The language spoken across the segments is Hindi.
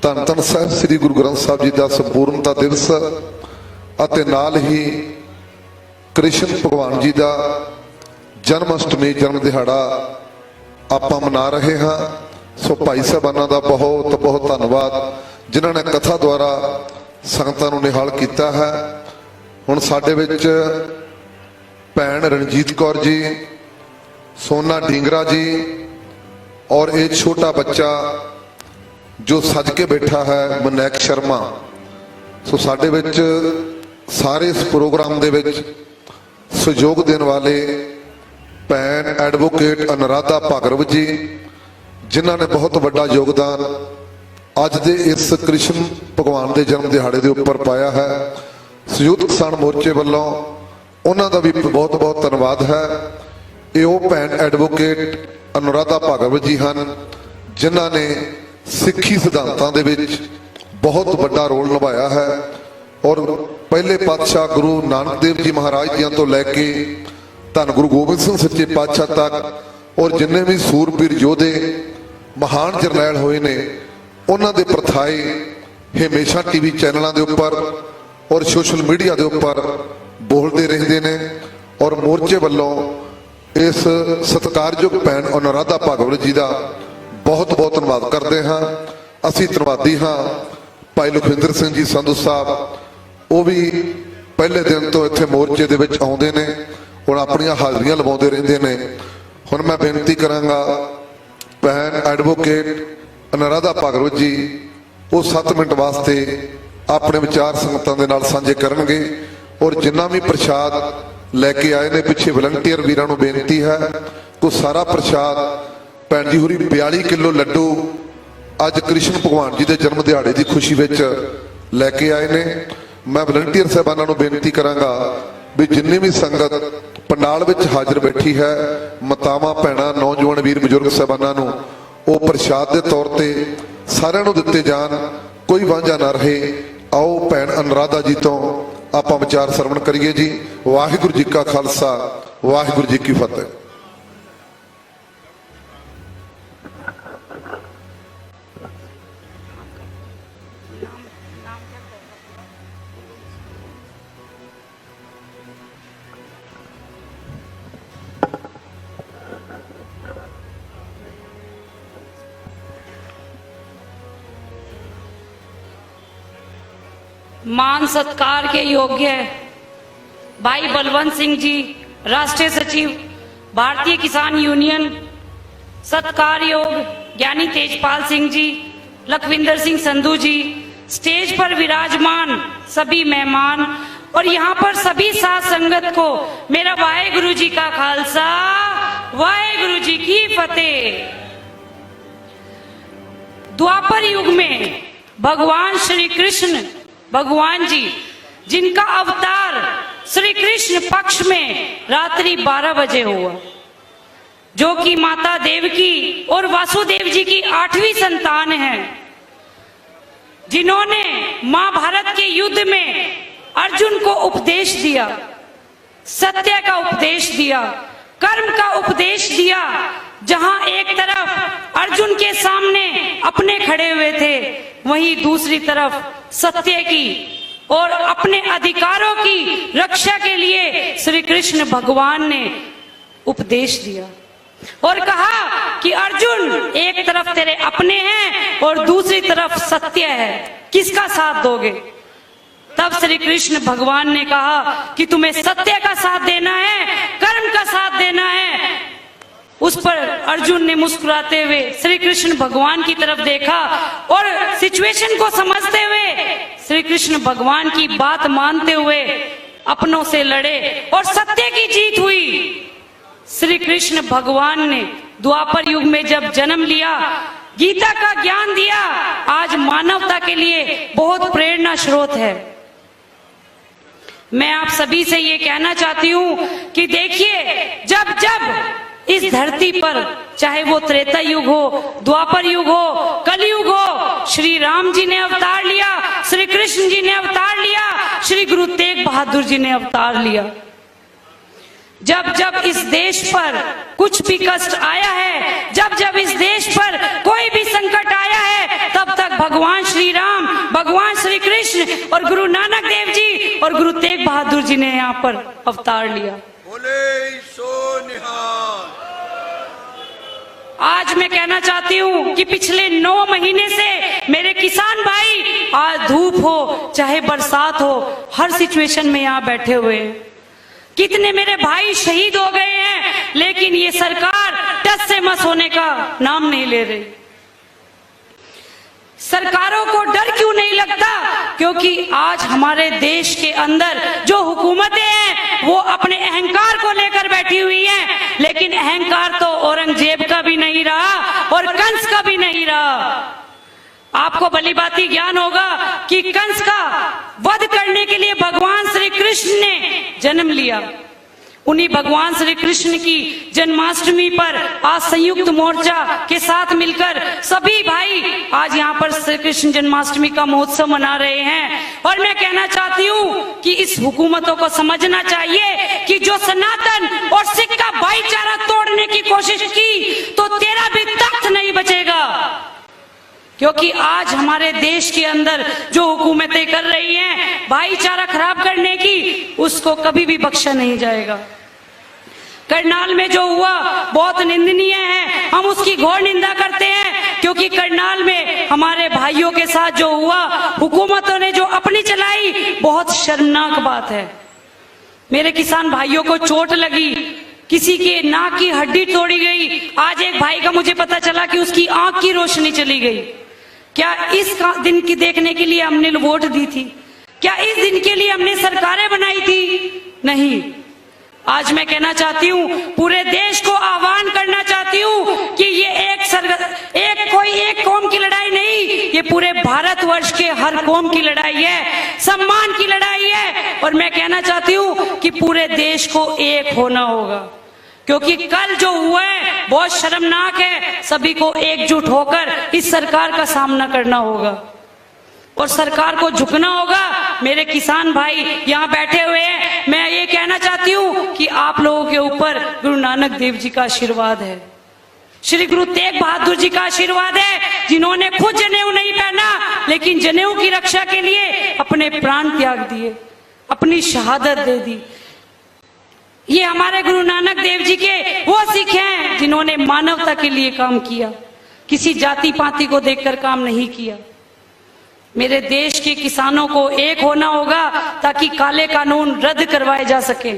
ਧੰਨ ਧੰਨ ਸਾਹਿਬ ਸ੍ਰੀ ਗੁਰੂ ਗ੍ਰੰਥ ਸਾਹਿਬ जी का संपूर्णता दिवस ਅਤੇ ਨਾਲ ही कृष्ण भगवान जी का जन्म अष्टमी जन्म दिहाड़ा आपां मना रहे हाँ। सो भाई साहबाना का बहुत बहुत धन्यवाद जिन्होंने कथा द्वारा संगतां नूं निहाल किया है। हुण साडे विच भैन रणजीत कौर जी, सोना ढींगरा जी और एक छोटा बच्चा जो सज के बैठा है मनैक शर्मा। सो साडे विच सारे इस प्रोग्राम दे विच सहयोग देने वाले भैन एडवोकेट अनुराधा भागरव जी, जिन्हों ने बहुत बड़ा योगदान अज दे इस कृष्ण भगवान के जन्म दिहाड़े के उपर पाया है। संयुक्त किसान मोर्चे वालों उन्हों का भी बहुत बहुत धन्यवाद है। ये वो भैन एडवोकेट अनुराधा भागरव जी हैं जिन्हों ने सिक्खी सिद्धांतों के विच बहुत बड़ा रोल निभाया है और पहले पातशाह गुरु नानक देव जी महाराज जी तो लैके धन गुरु गोबिंद सिंह सच्चे पातशाह तक और जिन्ने भी सूरबीर योधे महान जरनैल होए ने उन्हां दे प्रथाए हमेशा टीवी चैनलों के उपर और सोशल मीडिया के उपर बोलते रहते हैं। और मोर्चे वालों इस सत्कारयोग भैन अनुराधा भागवत जी का बहुत बहुत धन्यवाद करते हैं। असी धन्यवादी हाँ भाई लखविंदर सिंह जी संधू साहब, वो भी पहले दिन तो इत्थे मोर्चे दे विच आउंदे ने और अपनियां हाज़रियां लवाउंदे रहिंदे ने। हुण मैं बेनती करांगा भैन एडवोकेट अनुराधा भागवत जी वो 7 मिनट वास्ते अपने विचार संगतां दे नाल साझे करनगे और जिन्ना भी प्रसाद लैके आए ने पिछे वलंटियर वीरां नूं बेनती है को सारा प्रसाद भैन जी होरी 42 किलो लड्डू अज कृष्ण भगवान जी के जन्म दिहाड़े की खुशी विच लैके आए ने। मैं वलंटियर साहबाना नूं बेनती करांगा भी जिन्नी भी संगत पंडाल विच हाजिर बैठी है, मातावां भैणां नौजवान वीर बजुर्ग साहबाना नूं वो प्रसाद के तौर पर सारिआं नूं दित्ते जाण, कोई वांझा ना रहे। आओ भैन अनुराधा जी तो आपां विचार सरवण करिए जी। वाहिगुरू जी का खालसा, वाहिगुरू जी की फतेह। मान सत्कार के योग्य भाई बलवंत सिंह जी, राष्ट्रीय सचिव भारतीय किसान यूनियन, सत्कार योग्य ज्ञानी तेजपाल सिंह जी, लखविंदर सिंह संधू जी, स्टेज पर विराजमान सभी मेहमान और यहाँ पर सभी साथ संगत को मेरा वाहेगुरु जी का खालसा, वाहेगुरु जी की फतेह। द्वापर युग में भगवान श्री कृष्ण भगवान जी, जिनका अवतार श्री कृष्ण पक्ष में रात्रि 12 बजे हुआ, जो कि माता देवकी और वासुदेव जी की 8वीं संतान है, जिन्होंने महाभारत के युद्ध में अर्जुन को उपदेश दिया, सत्य का उपदेश दिया, कर्म का उपदेश दिया। जहां एक तरफ अर्जुन के सामने अपने खड़े हुए थे, वहीं दूसरी तरफ सत्य की और अपने अधिकारों की रक्षा के लिए श्री कृष्ण भगवान ने उपदेश दिया और कहा कि अर्जुन, एक तरफ तेरे अपने हैं और दूसरी तरफ सत्य है, किसका साथ दोगे? तब श्री कृष्ण भगवान ने कहा कि तुम्हें सत्य का साथ देना है, कर्म का साथ देना है। उस पर अर्जुन ने मुस्कुराते हुए श्री कृष्ण भगवान की तरफ देखा और सिचुएशन को समझते हुए श्री कृष्ण भगवान की बात मानते हुए अपनों से लड़े और सत्य की जीत हुई। श्री कृष्ण भगवान ने द्वापर युग में जब जन्म लिया, गीता का ज्ञान दिया, आज मानवता के लिए बहुत प्रेरणा स्रोत है। मैं आप सभी से ये कहना चाहती हूँ कि देखिए, जब जब इस धरती पर, चाहे वो त्रेता युग हो, द्वापर युग हो, कलयुग हो, श्री राम जी ने अवतार लिया, श्री कृष्ण जी ने अवतार लिया, श्री गुरु तेग बहादुर जी ने अवतार लिया। जब जब इस देश पर कुछ भी कष्ट आया है, जब जब इस देश पर कोई भी संकट आया है, तब तक भगवान श्री राम, भगवान श्री कृष्ण और गुरु नानक देव जी और गुरु तेग बहादुर जी ने यहाँ पर अवतार लिया। बोले सो निहाल। आज मैं कहना चाहती हूँ कि पिछले 9 महीने से मेरे किसान भाई, आज धूप हो चाहे बरसात हो, हर सिचुएशन में यहाँ बैठे हुए हैं। कितने मेरे भाई शहीद हो गए हैं, लेकिन ये सरकार टस से मस होने का नाम नहीं ले रही। सरकारों को डर क्यों नहीं लगता? क्योंकि आज हमारे देश के अंदर जो हुकूमतें हैं वो अपने अहंकार को लेकर बैठी हुई हैं, लेकिन अहंकार तो औरंगजेब का भी नहीं रहा और कंस का भी नहीं रहा। आपको भलीभांति ज्ञान होगा कि कंस का वध करने के लिए भगवान श्री कृष्ण ने जन्म लिया। उन्हीं भगवान श्री कृष्ण की जन्माष्टमी पर आज संयुक्त मोर्चा के साथ मिलकर सभी भाई आज यहाँ पर श्री कृष्ण जन्माष्टमी का महोत्सव मना रहे हैं। और मैं कहना चाहती हूँ कि इस हुकूमतों को समझना चाहिए कि जो सनातन और सिख का भाईचारा तोड़ने की कोशिश की तो तेरा भी तख्त नहीं बचेगा। क्योंकि आज हमारे देश के अंदर जो हुकूमतें कर रही हैं भाईचारा खराब करने की, उसको कभी भी बख्शा नहीं जाएगा। करनाल में जो हुआ बहुत निंदनीय है, हम उसकी घोर निंदा करते हैं। क्योंकि करनाल में हमारे भाइयों के साथ जो हुआ, हुकूमतों ने जो अपनी चलाई, बहुत शर्मनाक बात है। मेरे किसान भाइयों को चोट लगी, किसी के नाक की हड्डी तोड़ी गई। आज एक भाई का मुझे पता चला कि उसकी आंख की रोशनी चली गई। क्या इस दिन की देखने के लिए हमने वोट दी थी? क्या इस दिन के लिए हमने सरकारें बनाई थी? नहीं। आज मैं कहना चाहती हूँ, पूरे देश को आह्वान करना चाहती हूँ कि ये एक कौम की लड़ाई नहीं, ये पूरे भारतवर्ष के हर कौम की लड़ाई है, सम्मान की लड़ाई है। और मैं कहना चाहती हूँ कि पूरे देश को एक होना होगा। क्योंकि कल जो हुआ है बहुत शर्मनाक है। सभी को एकजुट होकर इस सरकार का सामना करना होगा और सरकार को झुकना होगा। मेरे किसान भाई यहाँ बैठे हुए हैं, मैं ये कहना चाहती हूँ कि आप लोगों के ऊपर गुरु नानक देव जी का आशीर्वाद है, श्री गुरु तेग बहादुर जी का आशीर्वाद है, जिन्होंने खुद जनेऊ नहीं पहना लेकिन जनेऊ की रक्षा के लिए अपने प्राण त्याग दिए, अपनी शहादत दे दी। ये हमारे गुरु नानक देव जी के वो सिख हैं जिन्होंने मानवता के लिए काम किया, किसी जाति पाति को देखकर काम नहीं किया। मेरे देश के किसानों को एक होना होगा ताकि काले कानून रद्द करवाए जा सके।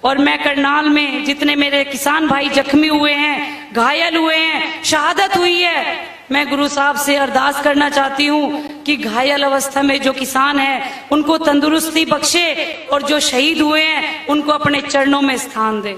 और मैं करनाल में जितने मेरे किसान भाई जख्मी हुए हैं, घायल हुए हैं, शहादत हुई है, मैं गुरु साहब से अरदास करना चाहती हूँ कि घायल अवस्था में जो किसान हैं उनको तंदुरुस्ती बख्शे और जो शहीद हुए हैं उनको अपने चरणों में स्थान दे।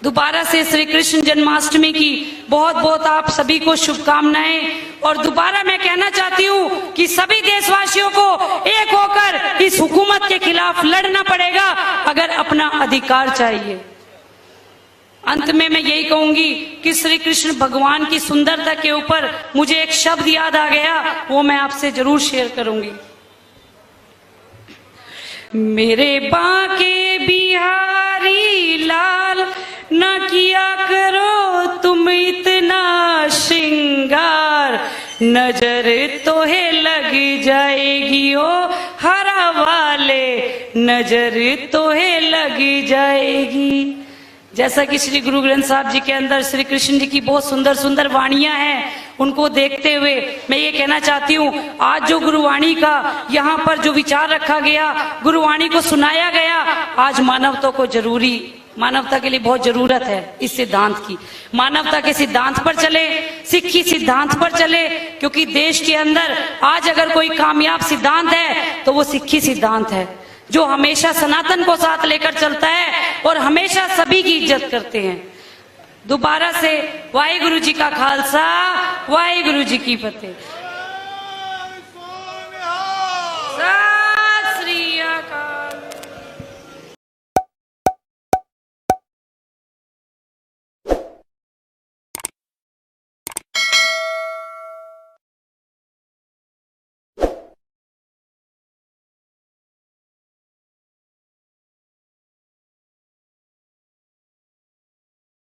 दोबारा से श्री कृष्ण जन्माष्टमी की बहुत बहुत आप सभी को शुभकामनाएं। और दोबारा मैं कहना चाहती हूँ कि सभी देशवासियों को एक होकर इस हुकूमत के खिलाफ लड़ना पड़ेगा अगर अपना अधिकार चाहिए। अंत में मैं यही कहूंगी कि श्री कृष्ण भगवान की सुंदरता के ऊपर मुझे एक शब्द याद आ गया, वो मैं आपसे जरूर शेयर करूंगी। मेरे बांके बिहारी लाल, न किया करो तुम इतना श्रृंगार, नजर तो है लग जाएगी ओ हरा वाले, नजर तो है लग जाएगी। जैसा कि श्री गुरु ग्रंथ साहब जी के अंदर श्री कृष्ण जी की बहुत सुंदर सुंदर वाणियां हैं, उनको देखते हुए मैं ये कहना चाहती हूँ, आज जो गुरुवाणी का यहाँ पर जो विचार रखा गया, गुरुवाणी को सुनाया गया, आज मानवता को मानवता के लिए बहुत जरूरत है इस सिद्धांत की। मानवता के सिद्धांत पर चले, सिक्खी सिद्धांत पर चले, क्योंकि देश के अंदर आज अगर कोई कामयाब सिद्धांत है तो वो सिक्खी सिद्धांत है, जो हमेशा सनातन को साथ लेकर चलता है और हमेशा सभी की इज्जत करते हैं। दोबारा से वाहेगुरु जी का खालसा, वाहेगुरु जी की फतेह।